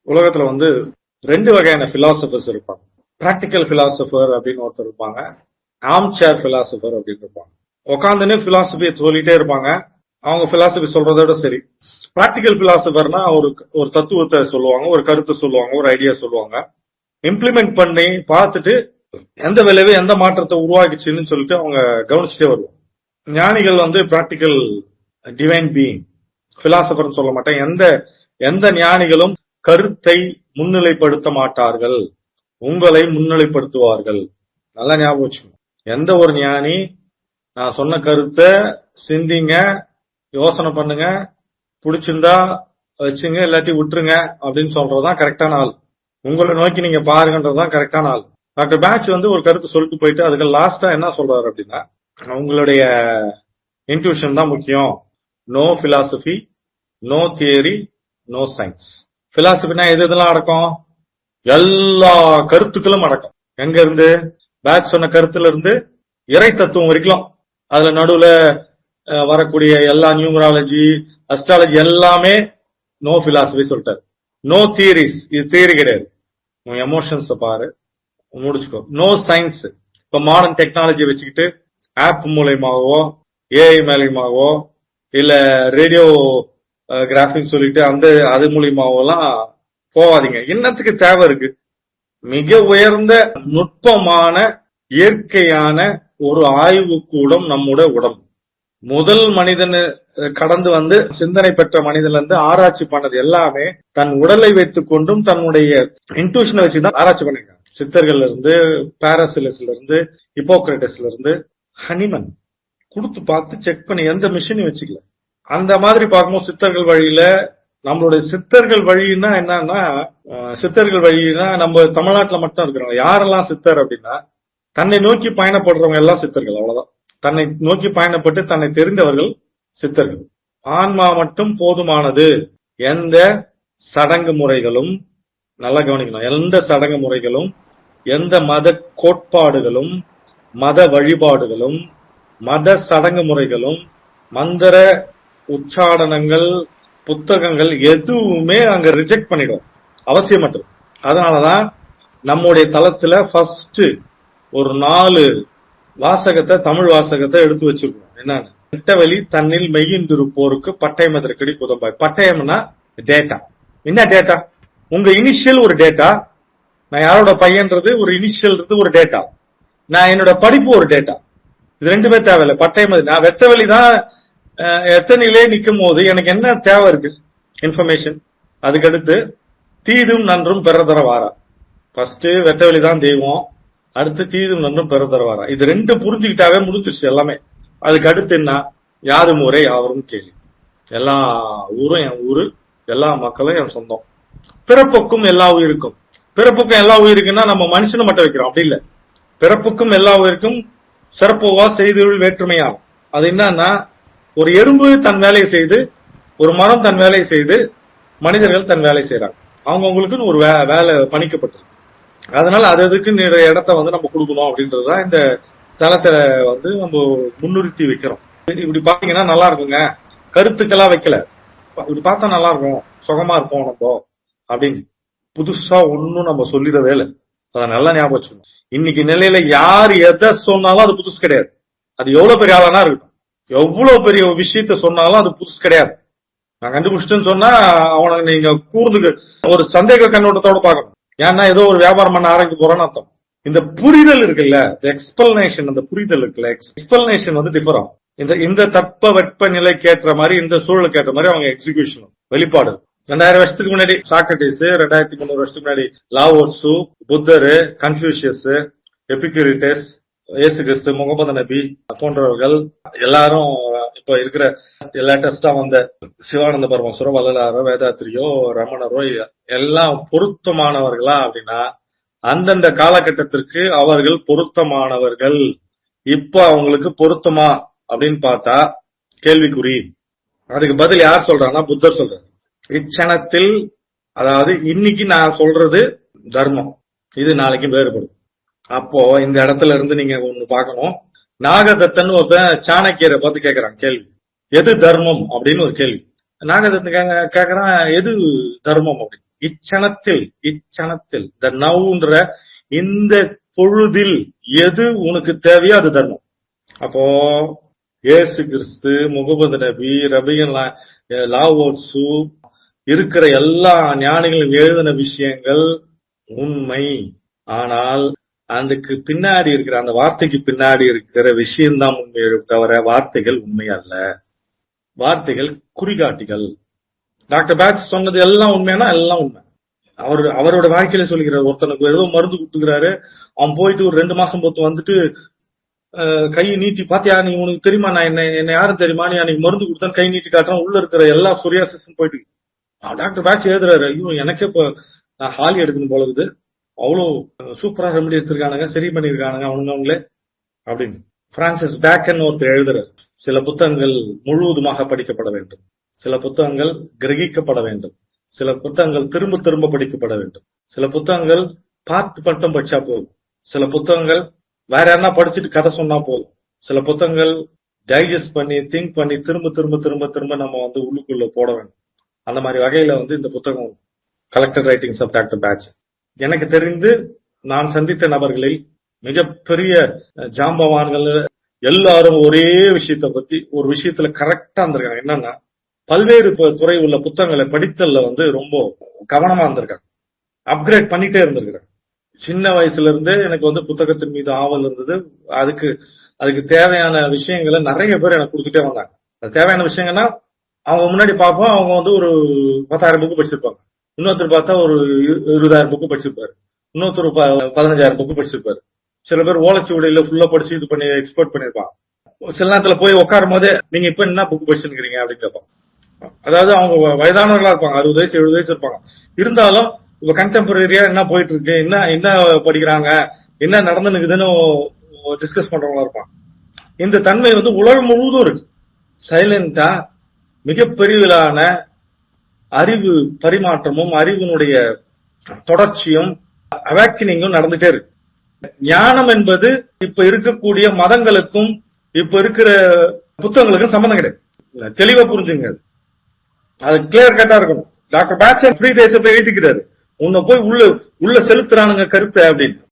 உலகத்துல வந்து ரெண்டு வகையான பிலாசபர்ஸ் இருப்பாங்க. பிராக்டிக்கல் பிலாசபர் அப்படின்னு ஒருத்தர் இருப்பாங்க, ஆர்ம் சேர் பிலாசபர் அப்படின்னு இருப்பாங்க. உட்காந்துன்னு பிலாசபியை சொல்லிட்டே இருப்பாங்க. அவங்க பிலாசபி சொல்றதோட சரி. பிராக்டிக்கல் பிலாசபர்னா ஒரு தத்துவத்தை சொல்லுவாங்க, ஒரு கருத்தை சொல்லுவாங்க, ஒரு ஐடியா சொல்லுவாங்க. இம்ப்ளிமெண்ட் பண்ணி பார்த்துட்டு எந்த விளைவு எந்த மாற்றத்தை உருவாக்கிச்சுன்னு சொல்லிட்டு அவங்க கவனிச்சுட்டே வருவாங்க. ஞானிகள் வந்து பிராக்டிக்கல் டிவைன் பீயிங், பிலாசபர் சொல்ல மாட்டேன். எந்த ஞானிகளும் கருத்தை முன்னிலைப்படுத்த மாட்டார்கள், உங்களை முன்னிலைப்படுத்துவார்கள். நல்லா ஞாபகம் வச்சுக்கணும். எந்த ஒரு ஞானி நான் சொன்ன கருத்தை சிந்திங்க, யோசனை பண்ணுங்க, பிடிச்சிருந்தா வச்சுங்க, இல்லாட்டி விட்டுருங்க அப்படின்னு சொல்றதுதான் கரெக்டான ஆள். உங்களை நோக்கி நீங்க பாருங்கன்றதுதான் கரெக்டான ஆள். டாக்டர் பேட்ச் வந்து ஒரு கருத்து சொல்லிட்டு போயிட்டு அதுக்கு லாஸ்டா என்ன சொல்றாரு அப்படின்னா, உங்களுடைய இன்ட்யூஷன் தான் முக்கியம். No philosophy, no theory, no science. பிலாசபினா எதெல்லாம் அடக்கம்? எல்லா கருத்துக்களும் அடக்கம். எங்க இருந்து? பேட்ச் சொன்ன கருத்துல இருந்து இறை தத்துவம் வரைக்கும். அதுல நடுவுல வரக்கூடிய எல்லா நியூமராலஜி, அஸ்ட்ராலஜி எல்லாமே நோ பிலாசபி சொல்லிட்டாரு. நோ தியரிஸ், இது தியரி கிடையாது. உன் எமோஷன்ஸ் பாரு, முடிச்சுக்கோ. No science. இப்ப மாடர்ன் டெக்னாலஜி வச்சுக்கிட்டு ஆப் மூலயமாவோ ஏஐ மூலயமாவோ இல்ல ரேடியோ கிராபிக் சொல்லிட்டு அது மூலியமாவோ எல்லாம் போவாதீங்க. என்னத்துக்கு தேவை இருக்கு? மிக உயர்ந்த நுட்பமான இயற்கையான ஒரு ஆய்வு கூடம் நம்முடைய உடம்பு. முதல் மனிதன் கடந்து வந்து சிந்தனை பெற்ற மனிதன்ல இருந்து ஆராய்ச்சி பண்ணது எல்லாமே தன் உடலை வைத்துக் கொண்டும் தன்னுடைய இன்ட்யூஷனை வச்சுதான் ஆராய்ச்சி பண்ணிருக்காங்க. சித்தர்கள்ல இருந்து, பாராசிலஸ்ல இருந்து, ஹிப்போக்ரட்டஸ்ல இருந்து, ஹனிமன் கொடுத்து பார்த்து செக் பண்ணி எந்த மிஷினையும் வச்சுக்கல. அந்த மாதிரி பார்க்கும்போது சித்தர்கள் வழியில நம்மளுடைய சித்தர்கள் வழின்னா என்னன்னா, சித்தர்கள் வழினா நம்ம தமிழ்நாட்டுல மட்டும் இருக்கிறோம். யாரெல்லாம் சித்தர் அப்படின்னா, தன்னை நோக்கி பயணப்படுறவங்க எல்லாம் சித்தர்கள், அவ்வளவுதான். தன்னை நோக்கி பயணப்பட்டு தன்னை தெரிந்தவர்கள் சித்தர்கள். ஆன்மா மட்டும் போதுமானது. எந்த சடங்கு முறைகளும், நல்லா கவனிக்கணும், எந்த சடங்கு முறைகளும், எந்த மத கோட்பாடுகளும், மத வழிபாடுகளும், மத சடங்கு முறைகளும், மந்திர உச்சாடனங்கள், புத்தகங்கள் எதுவுமே அங்க ரிஜெக்ட் பண்ணிடும், அவசியமற்றது. அதனாலதான் நம்முடைய தளத்துல ஃபர்ஸ்ட் ஒரு 4 வாசகத்தை, தமிழ் வாசகத்தை எடுத்து வச்சிருக்கோம். என்னன்னு? வெட்டவெளி தன்னில் மெய்யின்றிருப்போருக்கு பட்டயம் எதற்கடி புதம்பாய். பட்டயம்னா டேட்டா. என்ன டேட்டா? உங்க இனிஷியல் ஒரு டேட்டா. நான் யாரோட பையன்றது ஒரு இனிஷியல் ஒரு டேட்டா. நான் என்னோட படிப்பு ஒரு டேட்டா. இது ரெண்டுமே தேவையில்லை. பட்டயம் நான் வெட்டவெளி தான் எத்தனையிலே நிக்கும் போது எனக்கு என்ன தேவை இருக்கு? இன்ஃபர்மேஷன். அதுக்கடுத்து தீதும் நன்றும் பெறதர வாரா. ஃபர்ஸ்ட் வெட்டவெளி தான் தெய்வம், அடுத்து தீதும் நன்றும் பெறதர வாரா. இது ரெண்டு புரிஞ்சுக்கிட்டாவே முடிஞ்சிருச்சு எல்லாமே. அதுக்கு அடுத்து என்ன? யாரும் ஊரே யாவரும் கேள்வி. எல்லா ஊரும் என் ஊரு, எல்லா மக்களும் என் சொந்தம். பிறப்புக்கும் எல்லா உயிருக்கும். பிறப்புக்கும் எல்லா உயிருக்குன்னா நம்ம மனுஷனை மட்டும் வைக்கிறோம், அப்படி இல்லை. பிறப்புக்கும் எல்லா உயிருக்கும் சிறப்புவா செய்திருள் வேற்றுமையாகும். அது என்னன்னா, ஒரு எறும்பு தன் வேலையை செய்து, ஒரு மரம் தன் வேலையை செய்து, மனிதர்கள் தன் வேலை செய்யறாங்க. அவங்கவுங்களுக்குன்னு ஒரு வேலை பணிக்கப்பட்டிருக்கு. அதனால அதுக்கு இடத்த வந்து நம்ம கொடுக்கணும் அப்படின்றதுதான் இந்த தளத்தை வந்து நம்ம முன்னிறுத்தி வைக்கிறோம். இப்படி பாத்தீங்கன்னா நல்லா இருக்குங்க, கருத்துக்களா வைக்கல, இப்படி பார்த்தா நல்லா இருக்கும், சுகமா இருக்கும் நம்ம அப்படின்னு புதுசா ஒன்னும் நம்ம சொல்லிடவே இல்லை. அதை நல்லா ஞாபகம் வச்சுக்கணும். இன்னைக்கு நிலையில யார் எதை சொன்னாலும் அது புதுசு கிடையாது. அது எவ்வளவு பெரிய ஆளானா இருக்கட்டும், எவ்வளவு பெரிய விஷயத்த சொன்னாலும் அது புதுசு கிடையாது. நான் கண்டுபிடிச்சிட்டேன்னு சொன்னா அவனை நீங்க கூர்ந்து ஒரு சந்தேக கண்ணோட்டத்தோட பார்க்கணும். ஏன்னா ஏதோ ஒரு வியாபாரம் பண்ண ஆரம்பிக்க போறோன்னு அர்த்தம். இந்த புரிதல் இருக்குல்ல, எக்ஸ்பிளனேஷன், அந்த புரிதல் இருக்குல்ல, எக்ஸ்பிளனேஷன் வந்து டிஃபர் ஆகும். இந்த தட்ப வெட்ப நிலைக்கு ஏற்ற மாதிரி, இந்த சூழலுக்கு ஏற்ற மாதிரி அவங்க எக்ஸிகியூஷன், வெளிப்பாடு. 2000 வருஷத்துக்கு முன்னாடி சாக்ரட்டிஸ், 2300 வருஷத்துக்கு முன்னாடி லாவோட்சு, புத்தர், கன்ஃபியூஷியஸ், எபிக்யூரிட்டஸ், இயேசு கிறிஸ்து, முகமது நபி போன்றவர்கள் எல்லாரும், இப்ப இருக்கிற லேட்டஸ்டா வந்த சிவானந்த பரமேஸ்வரோ, வள்ளலாரோ, வேதாத்திரியோ, ரமணரோ எல்லாம் பொருத்தமானவர்களா அப்படின்னா அந்தந்த காலகட்டத்திற்கு அவர்கள் பொருத்தமானவர்கள். இப்ப அவங்களுக்கு பொருத்தமா அப்படின்னு பார்த்தா கேள்விக்குறி. அதுக்கு பதில் யார் சொல்றாங்கன்னா புத்தர் சொல்றாரு. இச்சணத்தில், அதாவது இன்னைக்கு நான் சொல்றது தர்மம், இது நாளைக்கு வேறுபடும். அப்போ இந்த இடத்துல இருந்து நீங்க ஒண்ணு பார்க்கணும். நாகதத்தன் ஒருத்தன் சாணக்கியரை பார்த்து கேட்கறான் கேள்வி, எது தர்மம் அப்படின்னு ஒரு கேள்வி. நாகதத்தன் கேட்கறான், எது தர்மம் அப்படின்னு. இச்சணத்தில் இந்த நவுன்ற இந்த பொழுதில் எது உனக்கு தேவையோ அது தர்மம். அப்போ இயேசு கிறிஸ்து, முகமது நபி, ரபியன் லாவோட்சு இருக்கிற எல்லா ஞானிகளும் எழுதின விஷயங்கள் உண்மை. ஆனால் அதுக்கு பின்னாடி இருக்கிற அந்த வார்த்தைக்கு பின்னாடி இருக்கிற விஷயம்தான் உண்மையை தவிர வார்த்தைகள் உண்மை அல்ல. வார்த்தைகள் குறிகாட்டிகள். டாக்டர் பேட்ச் சொன்னது எல்லாம் உண்மையானா எல்லாம் உண்மை. அவரோட வாழ்க்கையில சொல்லிக்கிறார். ஒருத்தனுக்கு ஏதோ மருந்து கொடுத்துக்கிறாரு, அவன் போயிட்டு ஒரு 2 மாசம் பொறுத்து வந்துட்டு கையை நீட்டி, பாத்தியா நீ உனக்கு தெரியுமா நான் என்ன யாரும் தெரியுமா, நீ அன்னைக்கு மருந்து கொடுத்தான் கை நீட்டி காட்டுறான், உள்ள இருக்கிற எல்லா சொரியாசிஸும் போயிட்டு. டாக்டர் பேட்ச் எழுதுறாரு, ஐயோ எனக்கே இப்ப நான் ஹாலி எடுக்கணும் போல இருக்குது, அவ்வளவு சூப்பரா ரெமடி எடுத்திருக்கானுங்க, சரி பண்ணிருக்கானுங்க அவங்களே அப்படின்னு. பிரான்சிஸ் பேக்கன் ஒருத்தர் எழுதுறாரு, சில புத்தகங்கள் முழுவதுமாக படிக்கப்பட வேண்டும், சில புத்தகங்கள் கிரகிக்கப்பட வேண்டும், சில புத்தகங்கள் திரும்ப திரும்ப படிக்கப்பட வேண்டும், சில புத்தகங்கள் பார்த்து மட்டும் படிச்சா போதும், சில புத்தகங்கள் வேற யாருன்னா படிச்சுட்டு கதை சொன்னா போதும், சில புத்தகங்கள் டைஜஸ்ட் பண்ணி திங்க் பண்ணி திரும்ப திரும்ப திரும்ப திரும்ப நம்ம உள்ளுக்குள்ள போட வேண்டும். அந்த மாதிரி வகையில இந்த புத்தகம் கலெக்டட் ரைட்டிங்ஸ் ஆஃப் டாக்டர் பேட்ச். எனக்கு தெரிந்து நான் சந்தித்த நபர்களில் மிகப்பெரிய ஜாம்பவான்கள் எல்லாரும் ஒரே விஷயத்தை பத்தி ஒரு விஷயத்துல கரெக்டா இருந்திருக்காங்க. என்னன்னா, பல்வேறு துறை உள்ள புத்தகங்களை படித்தல்ல ரொம்ப கவனமா இருந்திருக்காங்க, அப்கிரேட் பண்ணிட்டே இருந்திருக்காங்க. சின்ன வயசுல இருந்தே எனக்கு புத்தகத்தின் மீது ஆவல் இருந்தது. அதுக்கு தேவையான விஷயங்களை நிறைய பேர் எனக்கு கொடுத்துட்டே வந்தாங்க. அது தேவையான விஷயங்கள்னா, அவங்க முன்னாடி பார்ப்போம், அவங்க ஒரு 10,000 புக்கு படிச்சிருப்பாங்க, இன்னொருத்தர் பார்த்தா ஒரு 20,000 புக்கு படிச்சிருப்பாரு, இன்னொருத்தர் 15,000 புக்கு படிச்சிருப்பாரு. சில பேர் ஓலைச்சுவடியில ஃபுல்லா படிச்சு இது பண்ணி எக்ஸ்போர்ட் பண்ணிருப்பாங்க. சில நேரத்துல போய் உட்காரும் போதே நீங்க இப்ப என்ன புக்கு படிச்சுருக்கீங்க அப்படின்னு கேட்பாங்க. அதாவது அவங்க வயதானவர்களா இருப்பாங்க, 60 வயசு 70 வயசு இருப்பாங்க. இருந்தாலும் இப்ப கண்டெம்பரரியா என்ன போயிட்டு இருக்கு, என்ன படிக்கிறாங்க, என்ன நடந்துக்குதுன்னு டிஸ்கஸ் பண்றவங்களா இருப்பாங்க. இந்த தன்மை உலகம் முழுவதும் இருக்கு. சைலண்டா மிகப்பெரியலான அறிவு பரிமாற்றமும் அறிவினுடைய தொடர்ச்சியும் அவேக்கனிங்கும் நடந்துட்டே இருக்கு. ஞானம் என்பது இப்ப இருக்கக்கூடிய மதங்களுக்கும் இப்ப இருக்கிற புத்தகங்களுக்கும் சம்பந்தம் கிடையாது. தெளிவா புரிஞ்சுங்க, அது கிளியர் கட்டா இருக்கணும். டாக்டர் பேட்சன் ஃப்ரீ தேசத்தை எழுதிக்கிறாரு, உன்னை போய் உள்ள செலுத்துறானுங்க கருத்தை அப்படின்னு.